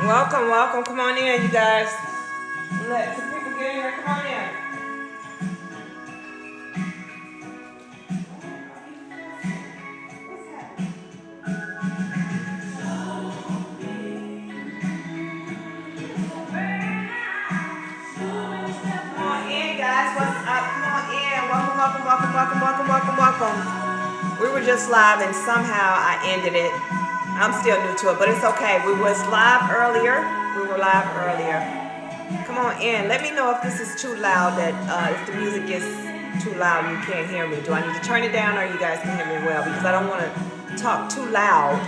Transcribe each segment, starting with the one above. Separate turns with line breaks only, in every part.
Welcome, welcome. Come on in, you guys. Let some people get in here. Come on in. Come on in, guys. What's up? Come on in. Welcome, welcome, welcome, welcome, welcome, welcome, welcome. We were just live and somehow I ended it. I'm still new to it, but it's okay. We was live earlier. We were live earlier. Come on in. Let me know if this is too loud, that if the music is too loud and you can't hear me. Do I need to turn it down or you guys can hear me well? Because I don't want to talk too loud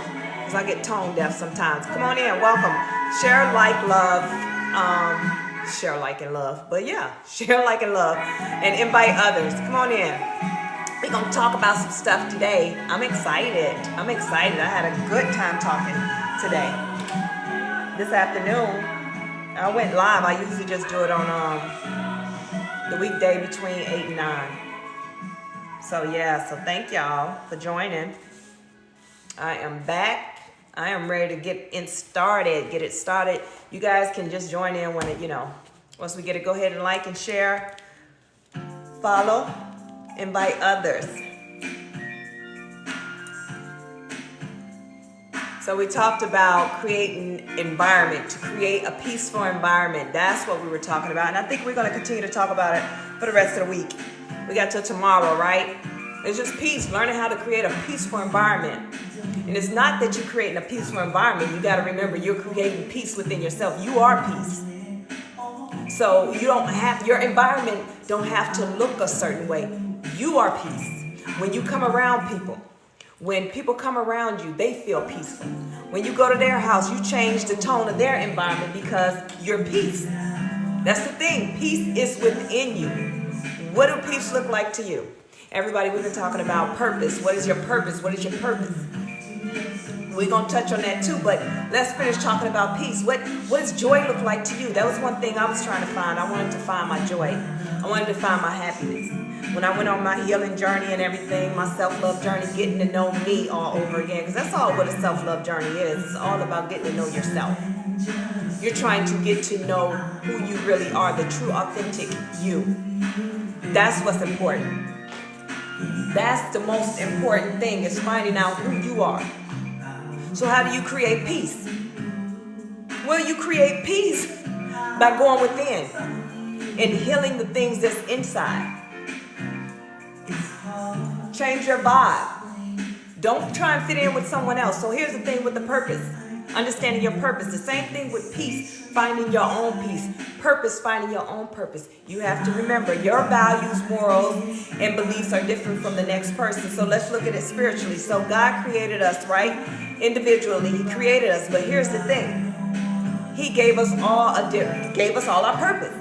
because I get tone deaf sometimes. Come on in. Welcome. Share, like, love. Share, like, and love. But yeah, share, like, and love. And invite others. Come on in. We're going to talk about some stuff today. I'm excited. I'm excited. I had a good time talking today. This afternoon, I went live. I usually just do it on the weekday between 8 and 9. So yeah, so thank y'all for joining. I am back. I am ready to get it started. You guys can just join in when it, once we get it, go ahead and like and share, follow, invite others. So we talked about creating environment, to create a peaceful environment. That's what we were talking about. And I think we're going to continue to talk about it for the rest of the week. We got till tomorrow, right? It's just peace, learning how to create a peaceful environment. And it's not that you're creating a peaceful environment. You got to remember you're creating peace within yourself. You are peace. So your environment don't have to look a certain way. You are peace. When you come around people, when people come around you, they feel peaceful. When you go to their house, you change the tone of their environment because you're peace. That's the thing. Peace is within you. What do peace look like to you? Everybody, we've been talking about purpose. What is your purpose? What is your purpose? We're going to touch on that too, but let's finish talking about peace. What does joy look like to you? That was one thing I was trying to find. I wanted to find my joy. I wanted to find my happiness. When I went on my healing journey and everything, my self-love journey, getting to know me all over again, because that's all what a self-love journey is. It's all about getting to know yourself. You're trying to get to know who you really are, the true, authentic you. That's what's important. That's the most important thing, is finding out who you are. So how do you create peace? Well, you create peace by going within and healing the things that's inside. Change your vibe. Don't try and fit in with someone else. So here's the thing with the purpose. Understanding your purpose. The same thing with peace. Finding your own peace. Purpose. Finding your own purpose. You have to remember your values, morals, and beliefs are different from the next person. So let's look at it spiritually. So God created us, right? Individually, He created us. But here's the thing. He gave us all our purpose.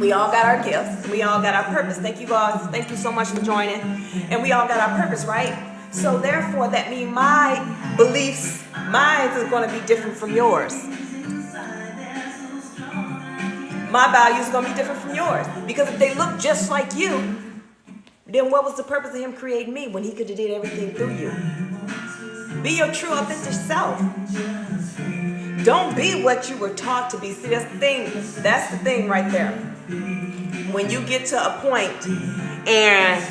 We all got our gifts. We all got our purpose. Thank you guys. Thank you so much for joining. And we all got our purpose, right? So therefore, that means my beliefs, mine is going to be different from yours. My values are going to be different from yours. Because if they look just like you, then what was the purpose of Him creating me when He could have did everything through you? Be your true, authentic self. Don't be what you were taught to be. See, that's the thing. That's the thing right there. When you get to a point and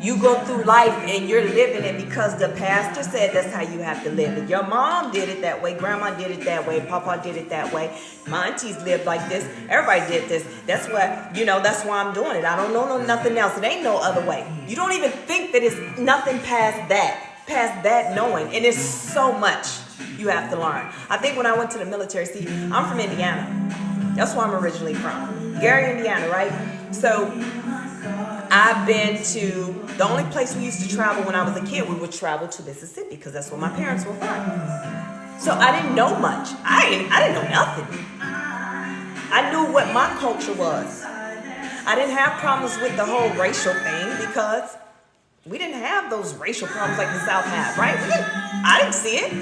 you go through life and you're living it because the pastor said that's how you have to live it. Your mom did it that way. Grandma did it that way. Papa did it that way. My aunties lived like this. Everybody did this. That's what, that's why I'm doing it. I don't know nothing else. It ain't no other way. You don't even think that it's nothing past that knowing. And it's so much you have to learn. I think when I went to the military, see, I'm from Indiana. That's where I'm originally from. Gary, Indiana, right? So I've been to, the only place we used to travel when I was a kid, we would travel to Mississippi because that's where my parents were from. So I didn't know much. I didn't know nothing. I knew what my culture was. I didn't have problems with the whole racial thing because we didn't have those racial problems like the South had, right? I didn't see it.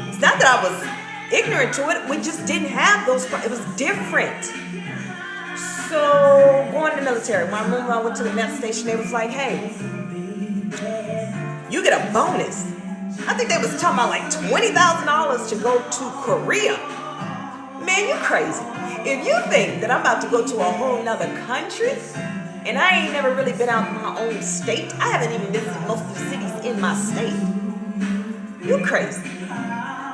It's not that I was ignorant to it. We just didn't have those problems. It was different. So going to the military, when I went to the Met station, they was like, hey, you get a bonus. I think they was talking about like $20,000 to go to Korea. Man, you crazy. If you think that I'm about to go to a whole nother country, and I ain't never really been out of my own state, I haven't even visited most of the cities in my state. You crazy.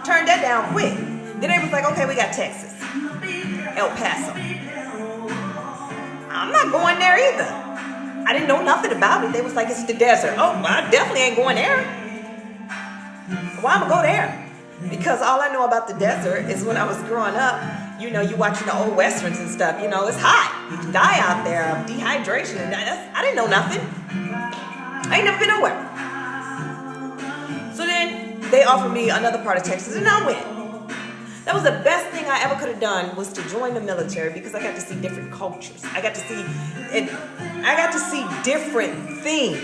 Turned that down quick. Then they was like, okay, we got Texas, El Paso. I'm not going there either. I didn't know nothing about it. They was like, it's the desert. Oh, well, I definitely ain't going there. Why am I go there? Because all I know about the desert is when I was growing up, you know, you watching the old westerns and stuff, you know, it's hot. You can die out there of dehydration. And I didn't know nothing. I ain't never been nowhere. So then they offered me another part of Texas and I went. That was the best thing I ever could have done, was to join the military, because I got to see different cultures. I got to see different things.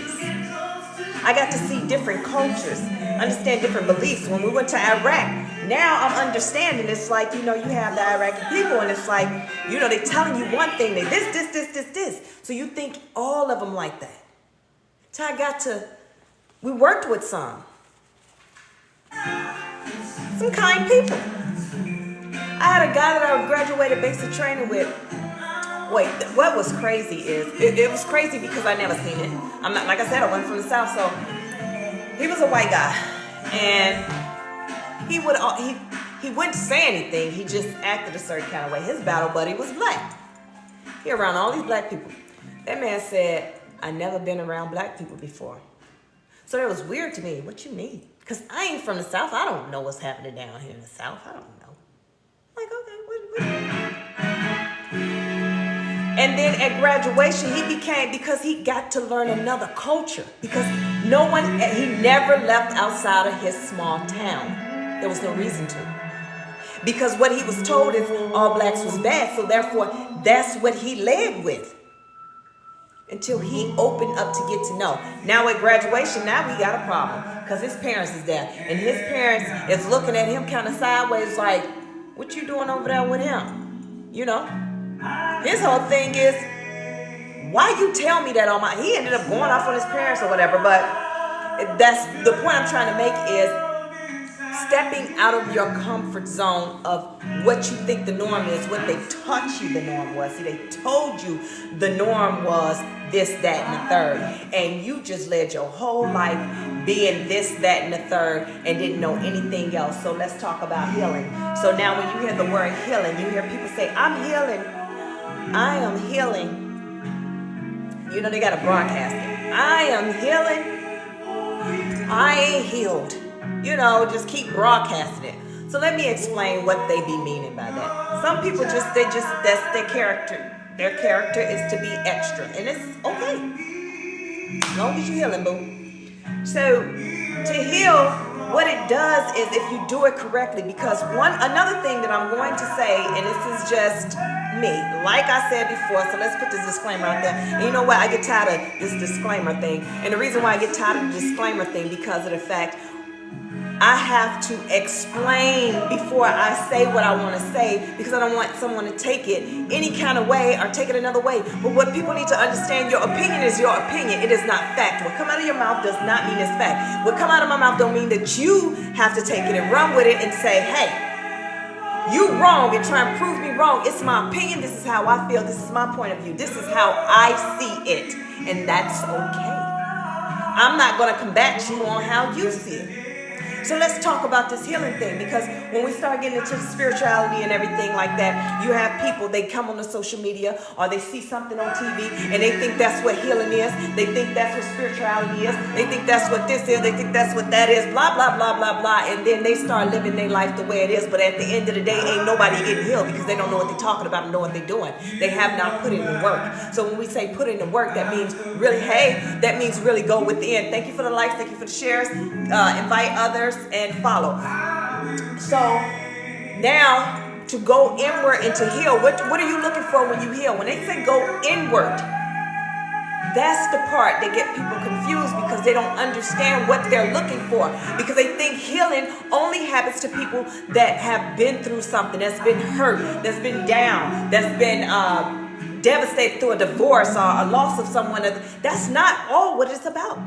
I got to see different cultures, understand different beliefs. When we went to Iraq, now I'm understanding. It's like, you know, you have the Iraqi people, and it's like, you know, they're telling you one thing, they this. So you think all of them like that. So we worked with some kind people. I had a guy that I graduated basic training with. Wait, what was crazy is, it was crazy because I never seen it. I'm not, like I said, I wasn't from the South, so he was a white guy. And he wouldn't say anything, he just acted a certain kind of way. His battle buddy was black. He around all these black people. That man said, I never been around black people before. So that was weird to me. What you mean? Because I ain't from the South. I don't know what's happening down here in the South. I don't know. Like, okay, what? And then at graduation, because he got to learn another culture. Because he never left outside of his small town. There was no reason to. Because what he was told is all blacks was bad. So therefore, that's what he led with. Until he opened up to get to know. Now at graduation, now we got a problem. Because his parents is there. And his parents is looking at him kind of sideways like, what you doing over there with him? You know? His whole thing is, why you tell me that he ended up going off on his parents or whatever, but that's the point I'm trying to make, is stepping out of your comfort zone of what you think the norm is, what they taught you the norm was. See, they told you the norm was this, that, and the third. And you just led your whole life being this, that, and the third and didn't know anything else. So let's talk about healing. So now when you hear the word healing, you hear people say, I'm healing. I am healing. You know, they got to broadcast it. I am healing. I ain't healed. You know, just keep broadcasting it. So let me explain what they be meaning by that. Some people that's their character. Their character is to be extra. And it's okay. As long as you're healing, boo. So to heal, what it does is if you do it correctly, because another thing that I'm going to say, and this is just me, like I said before, so let's put this disclaimer out there. And you know what? I get tired of this disclaimer thing. And the reason why I get tired of the disclaimer thing, because of the fact I have to explain before I say what I want to say, because I don't want someone to take it any kind of way or take it another way. But what people need to understand, your opinion is your opinion. It is not fact. What come out of your mouth does not mean it's fact. What come out of my mouth don't mean that you have to take it and run with it and say, hey, you wrong, and try and prove me wrong. It's my opinion. This is how I feel. This is my point of view. This is how I see it. And that's okay. I'm not going to combat you on how you see it. So let's talk about this healing thing, because when we start getting into spirituality and everything like that, you have people, they come on the social media or they see something on TV and they think that's what healing is. They think that's what spirituality is. They think that's what this is. They think that's what that is. Blah, blah, blah, blah, blah. And then they start living their life the way it is. But at the end of the day, ain't nobody getting healed, because they don't know what they're talking about and know what they're doing. They have not put in the work. So when we say put in the work, that means really, that means really go within. Thank you for the likes. Thank you for the shares. Invite others and follow. So now to go inward and to heal, what are you looking for when you heal? When they say go inward, that's the part that get people confused, because they don't understand what they're looking for, because they think healing only happens to people that have been through something, that's been hurt, that's been down, that's been devastated through a divorce or a loss of someone. That's not all what it's about.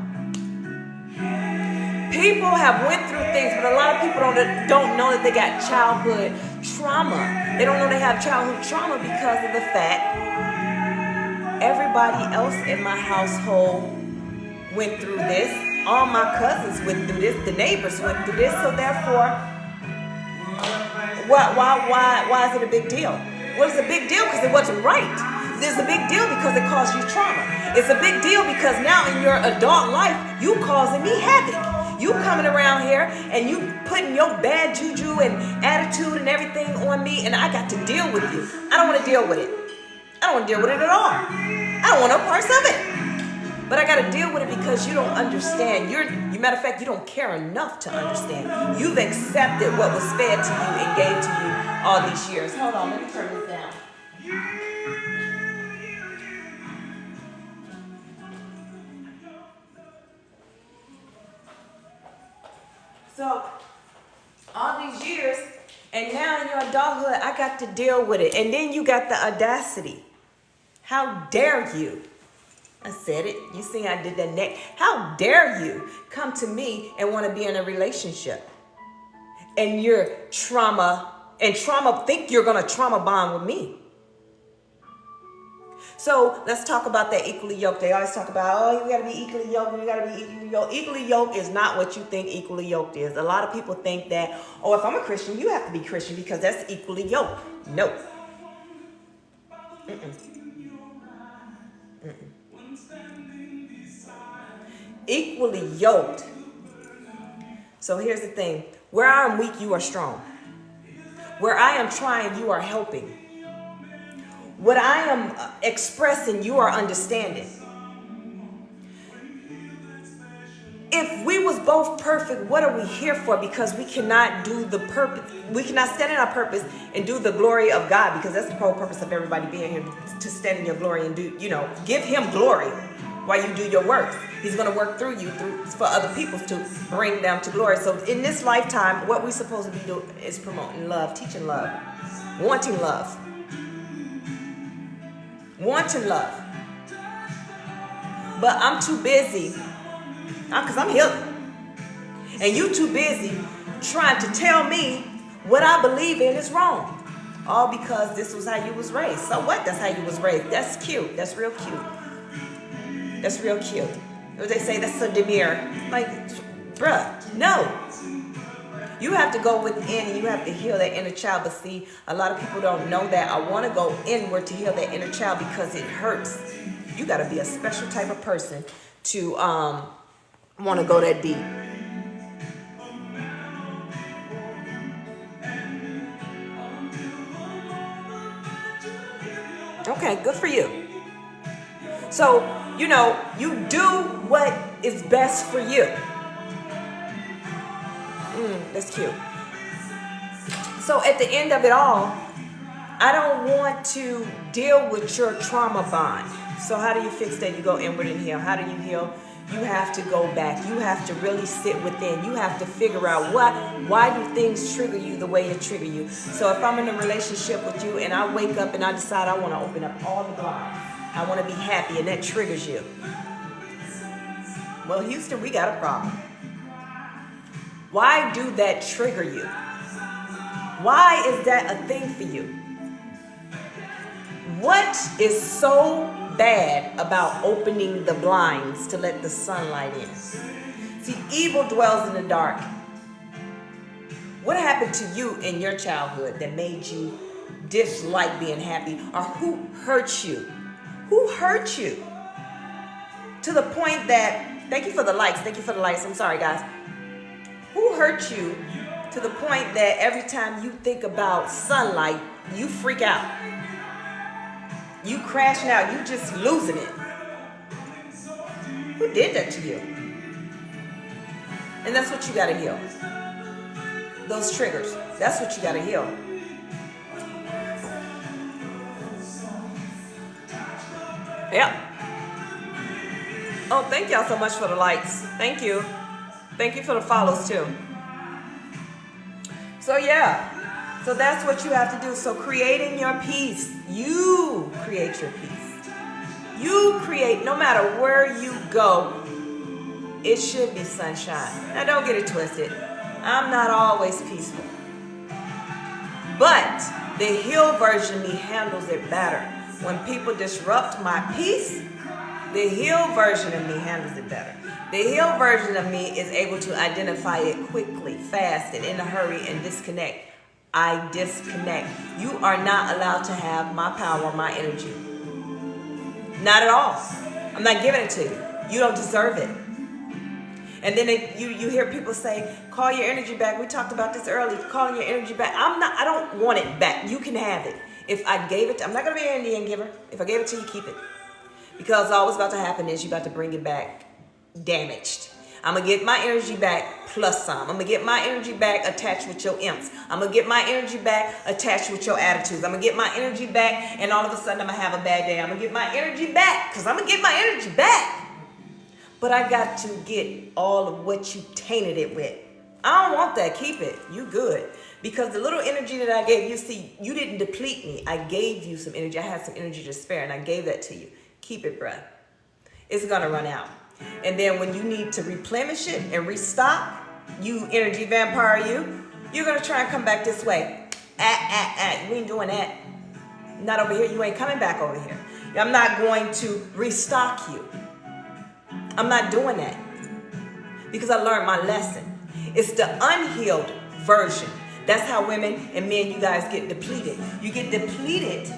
People have went through things, but a lot of people don't know that they got childhood trauma. They don't know they have childhood trauma because of the fact everybody else in my household went through this. All my cousins went through this. The neighbors went through this. So therefore, why is it a big deal? Well, it's a big deal because it wasn't right. It's a big deal because it caused you trauma. It's a big deal because now in your adult life, you causing me havoc. You coming around here and you putting your bad juju and attitude and everything on me, and I got to deal with you. I don't want to deal with it. I don't want to deal with it at all. I don't want no parts of it. But I got to deal with it because you don't understand. Matter of fact, you don't care enough to understand. You've accepted what was fed to you and gave to you all these years. Hold on, let me turn this down. So, all these years, and now in your adulthood, I got to deal with it. And then you got the audacity. How dare you? I said it. You see, I did that neck. How dare you come to me and want to be in a relationship? And you're think you're going to trauma bond with me. So let's talk about that equally yoked. They always talk about, oh, you got to be equally yoked. You got to be equally yoked. Equally yoked is not what you think equally yoked is. A lot of people think that, oh, if I'm a Christian, you have to be Christian because that's equally yoked. No. Equally yoked. So here's the thing. Where I am weak, you are strong. Where I am trying, you are helping. What I am expressing, you are understanding. If we was both perfect, what are we here for? Because we cannot do the purpose. We cannot stand in our purpose and do the glory of God, because that's the whole purpose of everybody being here, to stand in your glory and do, give him glory while you do your work. He's going to work through you for other people to bring them to glory. So in this lifetime, what we're supposed to be doing is promoting love, teaching love, wanting love. Wanting love. But I'm too busy, because I'm healing. And you too busy trying to tell me what I believe in is wrong. All because this was how you was raised. So what? That's how you was raised. That's cute. That's real cute. That's real cute. They say that's so demure. Like, bruh, no. You have to go within and you have to heal that inner child. But see, a lot of people don't know that. I want to go inward to heal that inner child because it hurts. You got to be a special type of person to want to go that deep. Okay, good for you. So, you do what is best for you. That's cute. So at the end of it all, I don't want to deal with your trauma bond. So how do you fix that? You go inward and heal. How do you heal? You have to go back. You have to really sit within. You have to figure out why do things trigger you the way it trigger you. So if I'm in a relationship with you and I wake up and I decide I want to open up all the blinds, I want to be happy, and that triggers you. Well, Houston, we got a problem. Why do that trigger you? Why is that a thing for you? What is so bad about opening the blinds to let the sunlight in? See, evil dwells in the dark. What happened to you in your childhood that made you dislike being happy? Or who hurt you? Who hurt you? To the point that, thank you for the likes. Thank you for the likes. I'm sorry, guys. Who hurt you to the point that every time you think about sunlight, you freak out? You crashing out. You just losing it. Who did that to you? And that's what you got to heal. Those triggers. That's what you got to heal. Yep. Oh, thank y'all so much for the likes. Thank you. Thank you for the follows too. So yeah. So that's what you have to do. So creating your peace. You create your peace. You create, no matter where you go, it should be sunshine. Now don't get it twisted. I'm not always peaceful. But the healed version of me handles it better. When people disrupt my peace, the healed version of me handles it better. The healed version of me is able to identify it quickly, fast, and in a hurry and disconnect. I disconnect. You are not allowed to have my power or my energy. Not at all. I'm not giving it to you. You don't deserve it. And then you hear people say, call your energy back. We talked about this earlier, calling your energy back. I don't want it back. You can have it. If I gave it, I'm not going to be an Indian giver. If I gave it to you, keep it. Because all what's about to happen is you're about to bring it back damaged. I'm going to get my energy back plus some. I'm going to get my energy back attached with your imps. I'm going to get my energy back attached with your attitudes. I'm going to get my energy back and all of a sudden I'm going to have a bad day. I'm going to get my energy back because I'm going to get my energy back. But I got to get all of what you tainted it with. I don't want that. Keep it. You good. Because the little energy that I gave you, see, you didn't deplete me. I gave you some energy. I had some energy to spare and I gave that to you. Keep it, bruh. It's going to run out. And then when you need to replenish it and restock, you energy vampire, you're going to try and come back this way. We ain't doing that. Not over here. You ain't coming back over here. I'm not going to restock you. I'm not doing that. Because I learned my lesson. It's the unhealed version. That's how women and men, you guys get depleted. You get depleted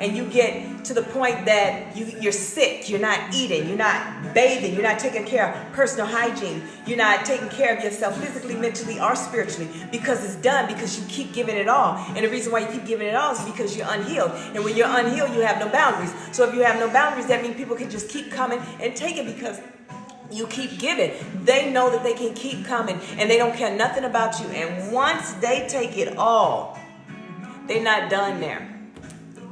and you get to the point that you're sick, you're not eating, you're not bathing, you're not taking care of personal hygiene, you're not taking care of yourself physically, mentally, or spiritually because it's done, because you keep giving it all. And the reason why you keep giving it all is because you're unhealed. And when you're unhealed, you have no boundaries. So if you have no boundaries, that means people can just keep coming and take it because you keep giving. They know that they can keep coming and they don't care nothing about you. And once they take it all, they're not done there.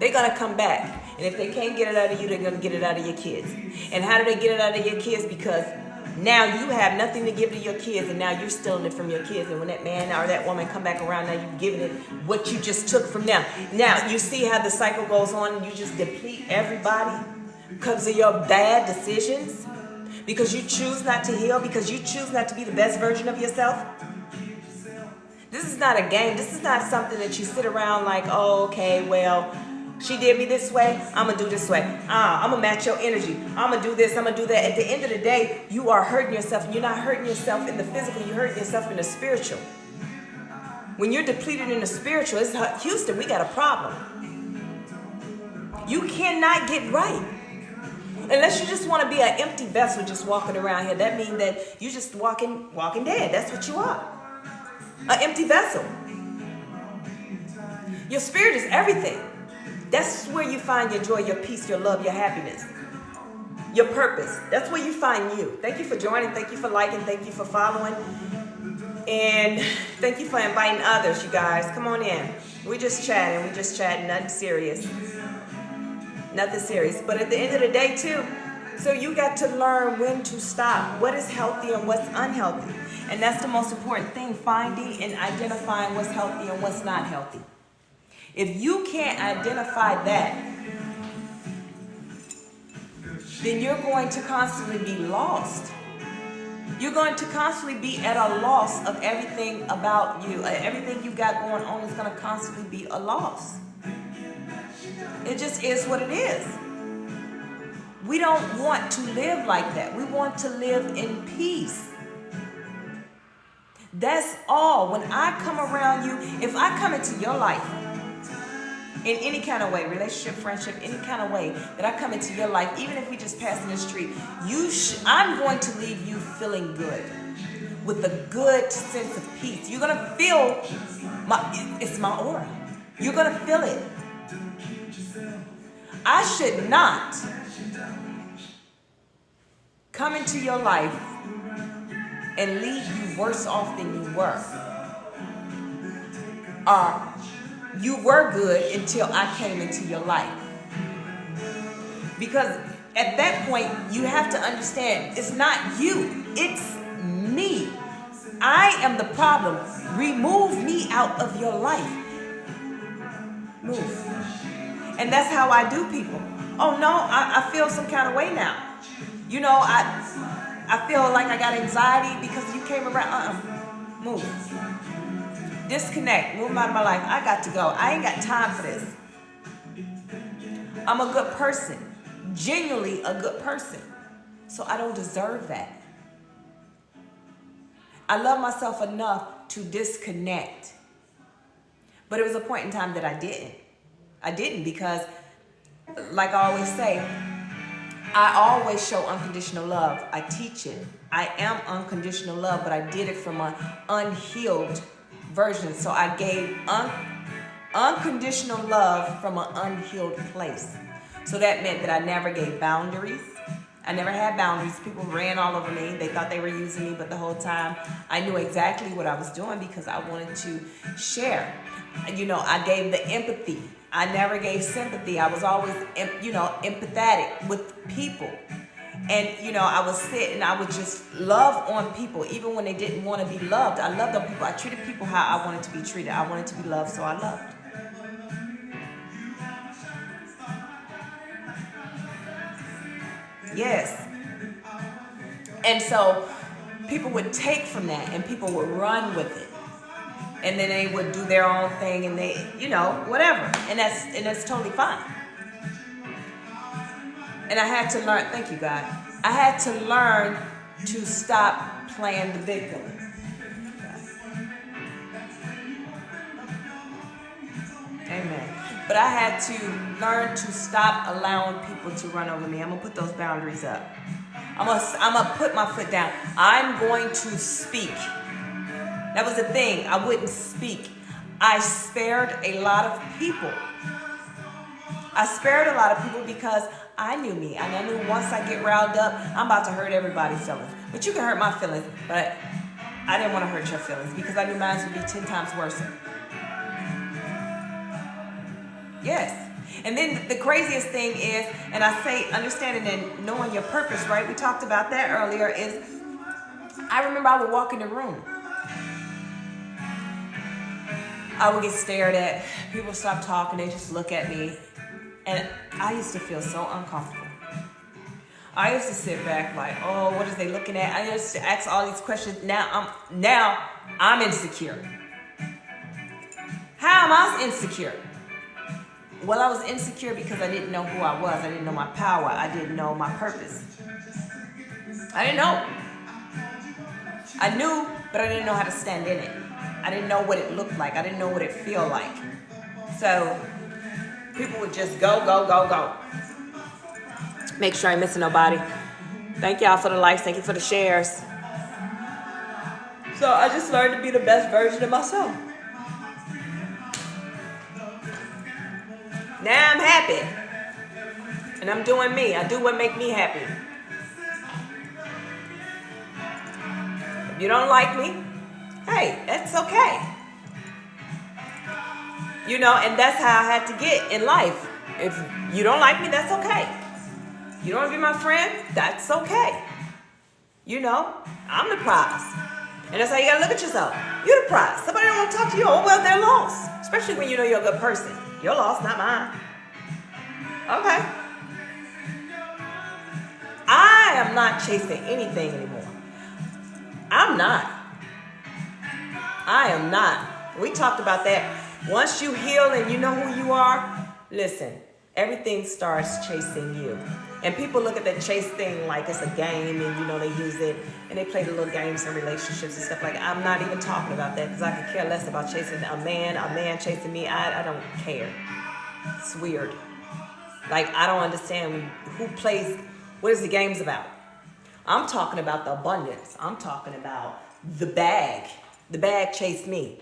They're going to come back. And if they can't get it out of you, they're going to get it out of your kids. And how do they get it out of your kids? Because now you have nothing to give to your kids and now you're stealing it from your kids. And when that man or that woman come back around, now you're giving it what you just took from them. Now you see how the cycle goes on and you just deplete everybody because of your bad decisions. Because you choose not to heal, because you choose not to be the best version of yourself. This is not a game. This is not something that you sit around like, oh, okay, well, she did me this way, I'm going to do this way. I'm going to match your energy. I'm going to do this, I'm going to do that. At the end of the day, you are hurting yourself. And you're not hurting yourself in the physical, you're hurting yourself in the spiritual. When you're depleted in the spiritual, it's Houston, we got a problem. You cannot get right. Unless you just want to be an empty vessel just walking around here. That means that you're just walking dead. That's what you are. An empty vessel. Your spirit is everything. That's where you find your joy, your peace, your love, your happiness, your purpose. That's where you find you. Thank you for joining. Thank you for liking. Thank you for following. And thank you for inviting others, you guys. Come on in. We're just chatting. Nothing serious. Nothing serious. But at the end of the day, too, so you got to learn when to stop. What is healthy and what's unhealthy. And that's the most important thing, finding and identifying what's healthy and what's not healthy. If you can't identify that, then you're going to constantly be lost. You're going to constantly be at a loss of everything about you. Everything you got going on is going to constantly be a loss. It just is what it is. We don't want to live like that. We want to live in peace. That's all. When I come around you, if I come into your life in any kind of way, relationship, friendship, any kind of way that I come into your life, even if we just pass in the street, I'm going to leave you feeling good, with a good sense of peace. You're going to feel it's my aura. You're going to feel it. I should not come into your life and leave you worse off than you were. Or you were good until I came into your life. Because at that point, you have to understand, it's not you, it's me. I am the problem. Remove me out of your life. Move. And that's how I do people. Oh no, I feel some kind of way now. You know, I feel like I got anxiety because you came around. Move. disconnect, move them out of my life. I got to go. I ain't got time for this. I'm a good person, genuinely a good person. So I don't deserve that. I love myself enough to disconnect. But it was a point in time that I didn't. I didn't because, like I always say, I always show unconditional love. I teach it. I am unconditional love, but I did it from an unhealed version. So I gave unconditional love from an unhealed place. So that meant that I never gave boundaries. I never had boundaries. People ran all over me. They thought they were using me, but the whole time I knew exactly what I was doing because I wanted to share. You know, I gave the empathy. I never gave sympathy. I was always, empathetic with people. And, I would sit and I would just love on people, even when they didn't want to be loved. I loved on people. I treated people how I wanted to be treated. I wanted to be loved, so I loved. Yes. And so people would take from that and people would run with it. And then they would do their own thing and they, whatever. And that's totally fine. And I had to learn, thank you, God. I had to learn to stop playing the victim. Amen. But I had to learn to stop allowing people to run over me. I'm going to put those boundaries up. I'm going to put my foot down. I'm going to speak. That was the thing. I wouldn't speak. I spared a lot of people. I spared a lot of people because I knew me. And I knew once I get riled up, I'm about to hurt everybody's feelings. But you can hurt my feelings. But I didn't want to hurt your feelings because I knew mine would be 10 times worse. Yes. And then the craziest thing is, and I say understanding and knowing your purpose, right? We talked about that earlier, is I remember I would walk in the room. I would get stared at. People would stop talking. They just look at me. And I used to feel so uncomfortable. I used to sit back like, oh, what is they looking at? I used to ask all these questions. Now I'm insecure. How am I insecure? Well, I was insecure because I didn't know who I was. I didn't know my power. I didn't know my purpose. I didn't know. I knew, but I didn't know how to stand in it. I didn't know what it looked like. I didn't know what it felt like. So people would just go, go, go, go. Make sure I ain't missing nobody. Thank y'all for the likes. Thank you for the shares. So I just learned to be the best version of myself. Now I'm happy. And I'm doing me. I do what makes me happy. If you don't like me, hey, that's okay. And that's how I had to get in life. If you don't like me, that's okay. You don't want to be my friend, that's okay. I'm the prize. And that's how you got to look at yourself. You're the prize. Somebody don't want to talk to you. Oh, well, they're lost. Especially when you know you're a good person. You're lost, not mine. Okay. I am not chasing anything anymore. I'm not. I am not. We talked about that. Once you heal and you know who you are, listen, everything starts chasing you. And people look at that chase thing like it's a game and, they use it and they play the little games in relationships and stuff like that. I'm not even talking about that because I could care less about chasing a man chasing me. I don't care. It's weird. Like, I don't understand who plays, what is the games about? I'm talking about the abundance. I'm talking about the bag. The bag chased me.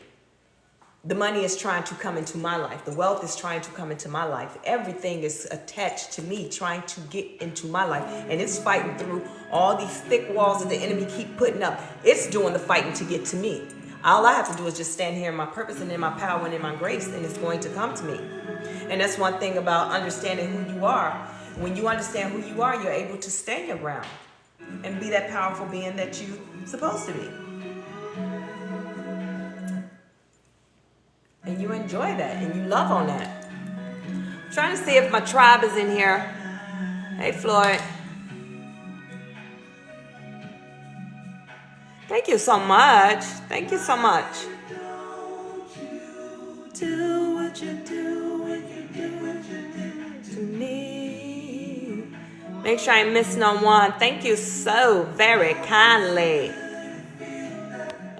The money is trying to come into my life. The wealth is trying to come into my life. Everything is attached to me, trying to get into my life. And it's fighting through all these thick walls that the enemy keep putting up. It's doing the fighting to get to me. All I have to do is just stand here in my purpose and in my power and in my grace, and it's going to come to me. And that's one thing about understanding who you are. When you understand who you are, you're able to stand your ground and be that powerful being that you're supposed to be. And you enjoy that and you love on that. I'm trying to see if my tribe is in here. Hey, Floyd. Thank you so much. Thank you so much. do what you do when you do what you do to me. Make sure I ain't miss no one. Thank you so very kindly.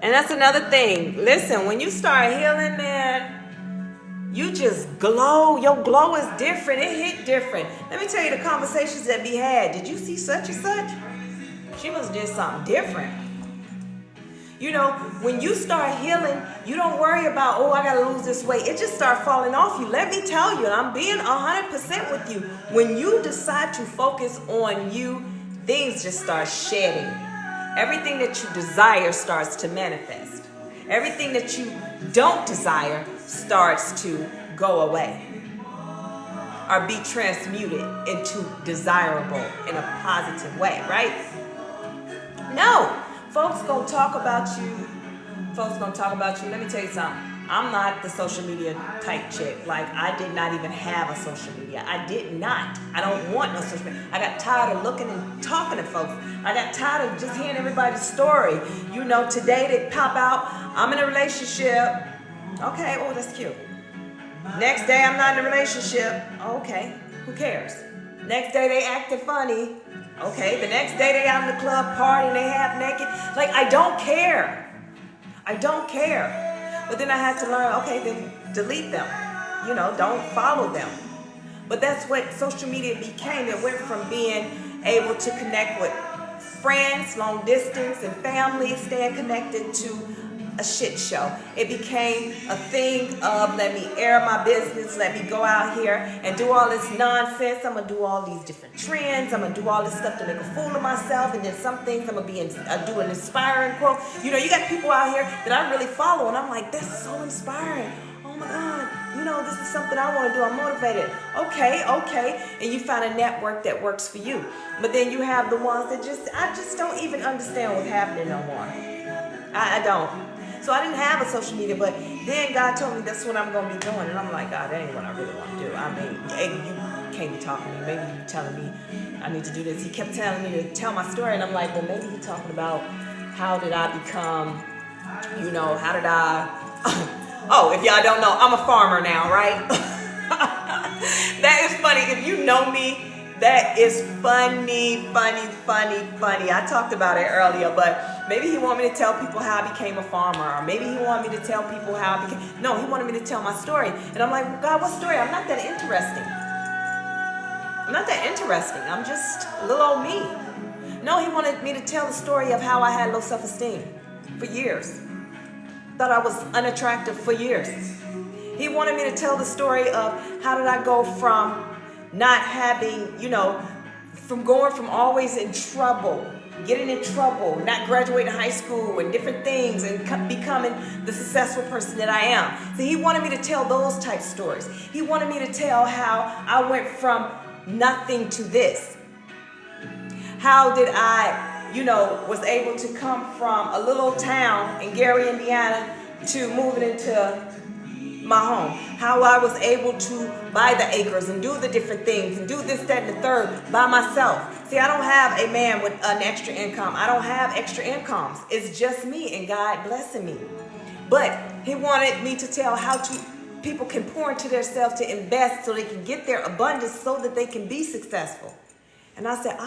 And that's another thing. Listen, when you start healing, man, you just glow. Your glow is different. It hit different. Let me tell you the conversations that we had. Did you see such and such? She must have did something different. You know, when you start healing, you don't worry about, oh, I got to lose this weight. It just starts falling off you. Let me tell you, and I'm being 100% with you. When you decide to focus on you, things just start shedding. Everything that you desire starts to manifest. Everything that you don't desire starts to go away or be transmuted into desirable in a positive way, right? No, folks gonna talk about you. Folks gonna talk about you. Let me tell you something. I'm not the social media type chick. Like, I did not even have a social media. I did not. I don't want no social media. I got tired of looking and talking to folks. I got tired of just hearing everybody's story. You know, today they pop out, I'm in a relationship. Okay, oh, that's cute. Next day, I'm not in a relationship. Okay, who cares? Next day, they acting funny. Okay, the next day, they out in the club partying, they half naked. Like, I don't care. I don't care. But then I had to learn, okay, then delete them. You know, don't follow them. But that's what social media became. It went from being able to connect with friends, long distance, and family, staying connected, to a shit show. It became a thing of, let me air my business, let me go out here and do all this nonsense. I'm going to do all these different trends. I'm going to do all this stuff to make a fool of myself. And then some things I'm going to do an inspiring quote. You know, you got people out here that I really follow, and I'm like, that's so inspiring. Oh my God. You know, this is something I want to do. I'm motivated. Okay. And you find a network that works for you. But then you have the ones that I just don't even understand what's happening no more. I don't. So I didn't have a social media, but then God told me that's what I'm going to be doing. And I'm like, God, that ain't what I really want to do. I mean, hey, you can't be talking to me. Maybe you're telling me I need to do this. He kept telling me to tell my story. And I'm like, well, maybe he's talking about how did I become, you know, how did I... Oh, if y'all don't know, I'm a farmer now, right? That is funny. If you know me, that is funny. I talked about it earlier, but maybe he wanted me to tell people how I became a farmer, or maybe he wanted me to tell people how I became... No, he wanted me to tell my story. And I'm like, well, God, what story? I'm not that interesting. I'm just little old me. No, he wanted me to tell the story of how I had low self-esteem for years. Thought I was unattractive for years. He wanted me to tell the story of how did I go from not having, you know, from going from always in trouble, getting in trouble, not graduating high school and different things, and becoming the successful person that I am. So he wanted me to tell those type stories. He wanted me to tell how I went from nothing to this. How did I, you know, was able to come from a little town in Gary, Indiana, to moving into my home. How I was able to buy the acres and do the different things and do this, that, and the third by myself. See, I don't have a man with an extra income. I don't have extra incomes. It's just me and God blessing me. But he wanted me to tell how people can pour into themselves to invest so they can get their abundance so that they can be successful. And I said,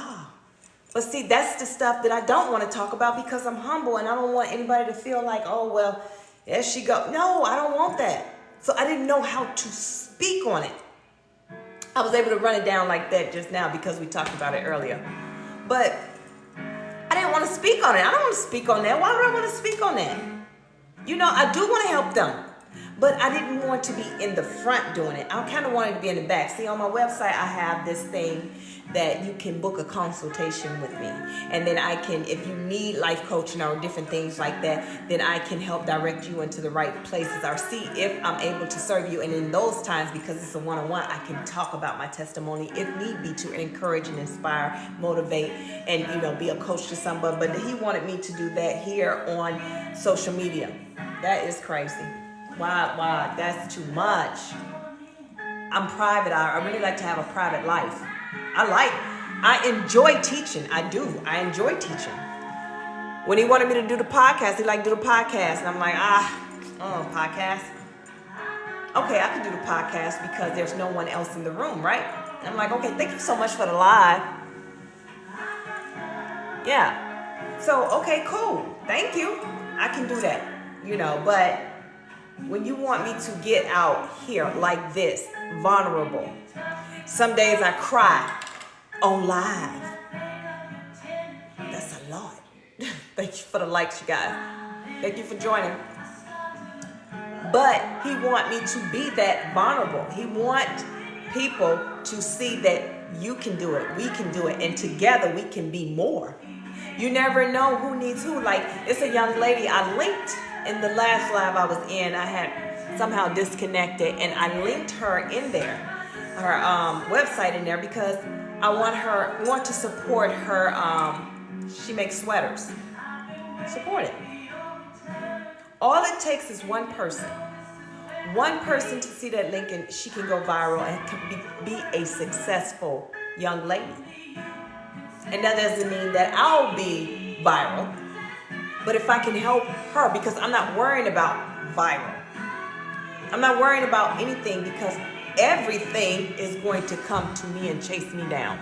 but see, that's the stuff that I don't want to talk about because I'm humble and I don't want anybody to feel like, oh, well, there she go. No, I don't want that. So I didn't know how to speak on it. I was able to run it down like that just now because we talked about it earlier. But I didn't want to speak on it. I don't want to speak on that. Why would I want to speak on that? You know, I do want to help them. But I didn't want to be in the front doing it. I kind of wanted to be in the back. See, on my website, I have this thing that you can book a consultation with me. And then I can, if you need life coaching or different things like that, then I can help direct you into the right places or see if I'm able to serve you. And in those times, because it's a one-on-one, I can talk about my testimony if need be to encourage and inspire, motivate, and, you know, be a coach to somebody. But he wanted me to do that here on social media. That is crazy. Why? That's too much. I'm private. I really like to have a private life. I enjoy teaching. I do. I enjoy teaching. When he wanted me to do the podcast, he liked to do the podcast. And I'm like, podcast. okay, I can do the podcast because there's no one else in the room, right? And I'm like, okay, thank you so much for the live. Yeah. So, okay, cool. Thank you. I can do that, but when you want me to get out here like this, vulnerable, some days I cry on live. That's a lot. Thank you for the likes, you guys. Thank you for joining. But he want me to be that vulnerable. He want people to see that you can do it, we can do it, and together we can be more. You never know who needs who. Like, it's a young lady I linked in the last live I was in. I had somehow disconnected, and I linked her in there, her website in there, because I want to support her. She makes sweaters. Support it. All it takes is one person to see that link, and she can go viral and can be a successful young lady. And that doesn't mean that I'll be viral, but if I can help her, because I'm not worrying about viral. I'm not worrying about anything, because everything is going to come to me and chase me down.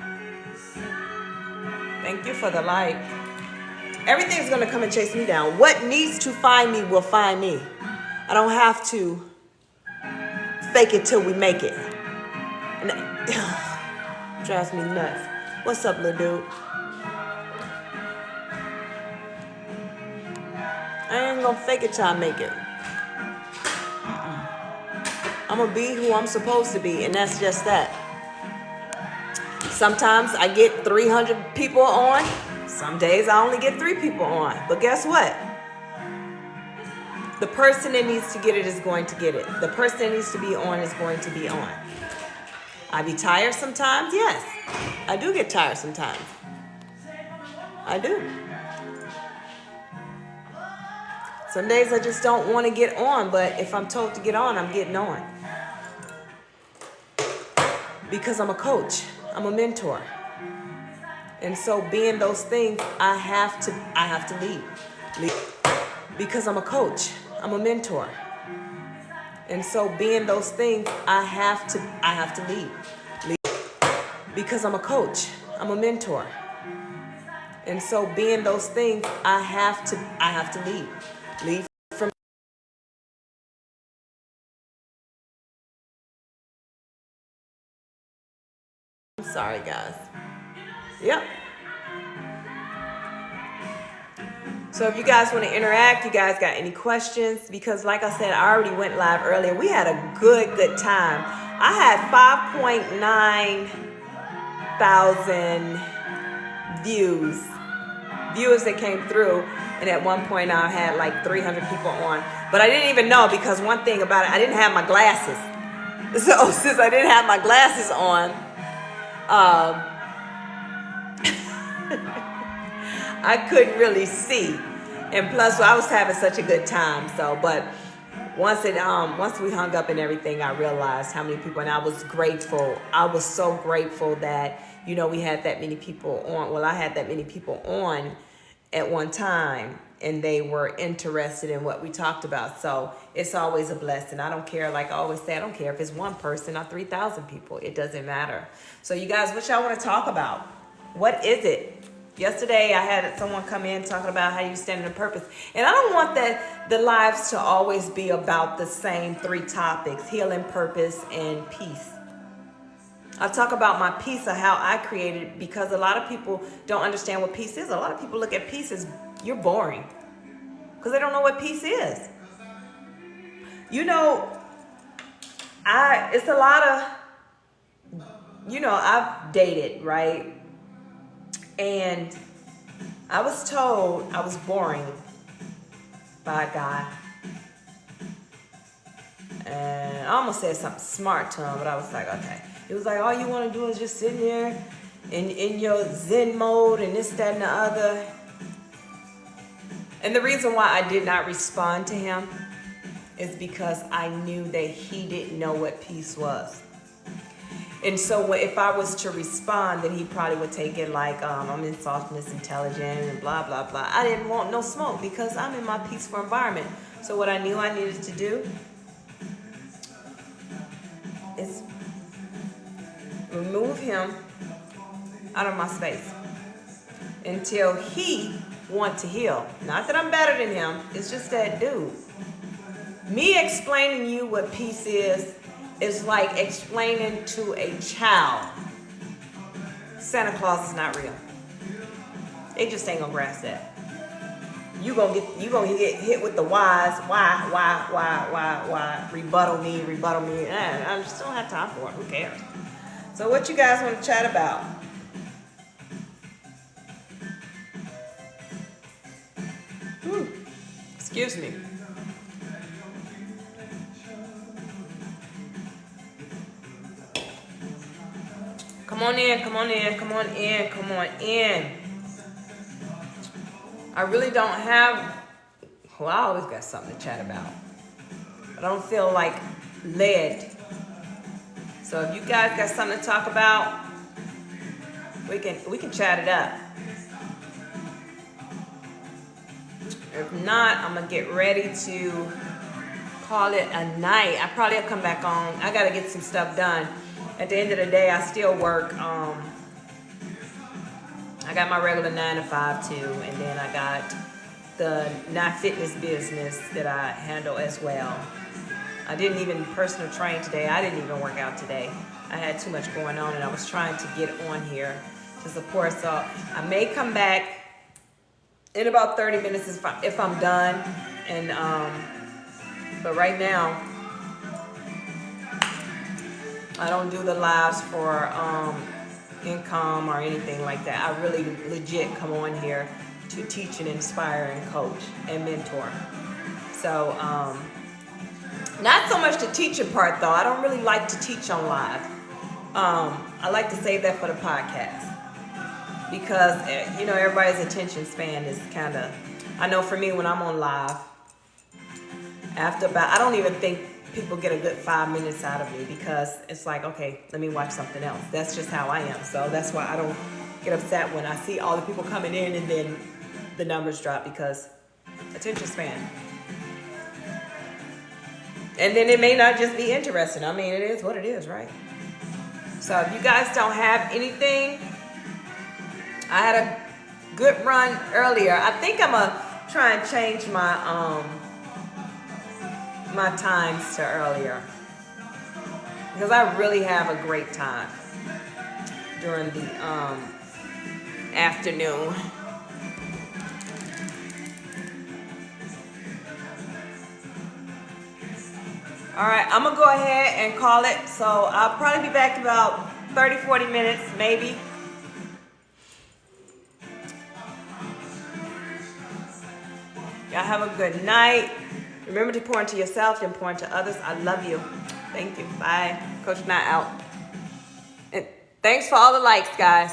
Thank you for the like. Everything's going to come and chase me down. What needs to find me will find me. I don't have to fake it till we make it. And that drives me nuts. What's up, little dude? I ain't gonna fake it till I make it. I'm gonna be who I'm supposed to be, and that's just that. Sometimes I get 300 people on. Some days I only get 3 people on. But guess what? The person that needs to get it is going to get it. The person that needs to be on is going to be on. I be tired sometimes? Yes. I do get tired sometimes. I do. Some days I just don't want to get on, but if I'm told to get on, I'm getting on. Because I'm a coach. I'm a mentor. And so being those things, I have to lead. Because I'm a coach. I'm a mentor. And so being those things, I have to lead. Because I'm a coach. I'm a mentor. And so being those things, I have to lead. Lead from. I'm sorry, guys. Yep. So if you guys want to interact, you guys got any questions? Because like I said, I already went live earlier. We had a good time. I had 5.9 thousand viewers that came through. And at one point I had like 300 people on. But I didn't even know, because one thing about it, I didn't have my glasses. So since I didn't have my glasses on, I couldn't really see. And plus I was having such a good time. So, but once we hung up and everything, I realized how many people, and I was grateful. I was so grateful that, we had that many people on. Well, I had that many people on at one time, and they were interested in what we talked about. So it's always a blessing. I don't care, like I always say, I don't care if it's one person or 3,000 people. It doesn't matter. So you guys, what y'all want to talk about? What is it? Yesterday, I had someone come in talking about how you stand in purpose. And I don't want the lives to always be about the same 3 topics: healing, purpose, and peace. I talk about my peace of how I created it, because a lot of people don't understand what peace is. A lot of people look at peace as you're boring, because they don't know what peace is. It's a lot of, I've dated, right? And I was told I was boring by a guy. And I almost said something smart to him, but I was like, okay. It was like, all you want to do is just sit there in your Zen mode and this, that, and the other. And the reason why I did not respond to him is because I knew that he didn't know what peace was. And so if I was to respond, then he probably would take it like I'm in softness, intelligent, and blah, blah, blah. I didn't want no smoke, because I'm in my peaceful environment. So what I knew I needed to do is remove him out of my space until he wants to heal. Not that I'm better than him. It's just that, dude, me explaining you what peace is like explaining to a child Santa Claus is not real. They just ain't gonna grasp that. You gonna get hit with the whys. Why? Rebuttal me. I just don't have time for it. Who cares? So what you guys want to chat about? Excuse me. Come on in. I really don't have, well, I always got something to chat about. I don't feel like led. So if you guys got something to talk about, we can chat it up. If not, I'm gonna get ready to call it a night. I probably will come back on. I gotta get some stuff done. At the end of the day, I still work. I got my regular 9 to 5 too, and then I got the Not Fitness business that I handle as well. I didn't even personal train today. I didn't even work out today. I had too much going on, and I was trying to get on here to support. So I may come back in about 30 minutes if I'm done. And but right now, I don't do the lives for income or anything like that. I really legit come on here to teach and inspire and coach and mentor. So not so much the teaching part though. I don't really like to teach on live. I like to save that for the podcast because everybody's attention span is kind of, I know for me when I'm on live, after about, I don't even think people get a good 5 minutes out of me because it's like, okay, let me watch something else. That's just how I am. So that's why I don't get upset when I see all the people coming in and then the numbers drop because attention span. And then it may not just be interesting. I mean, it is what it is, right? So if you guys don't have anything, I had a good run earlier. I think I'm going to try and change my my times to earlier because I really have a great time during the afternoon. All right, I'm gonna go ahead and call it. So I'll probably be back in about 30-40 minutes maybe. Y'all have a good night. Remember to pour into yourself and pour into others. I love you. Thank you. Bye. Coach Not out. And thanks for all the likes, guys.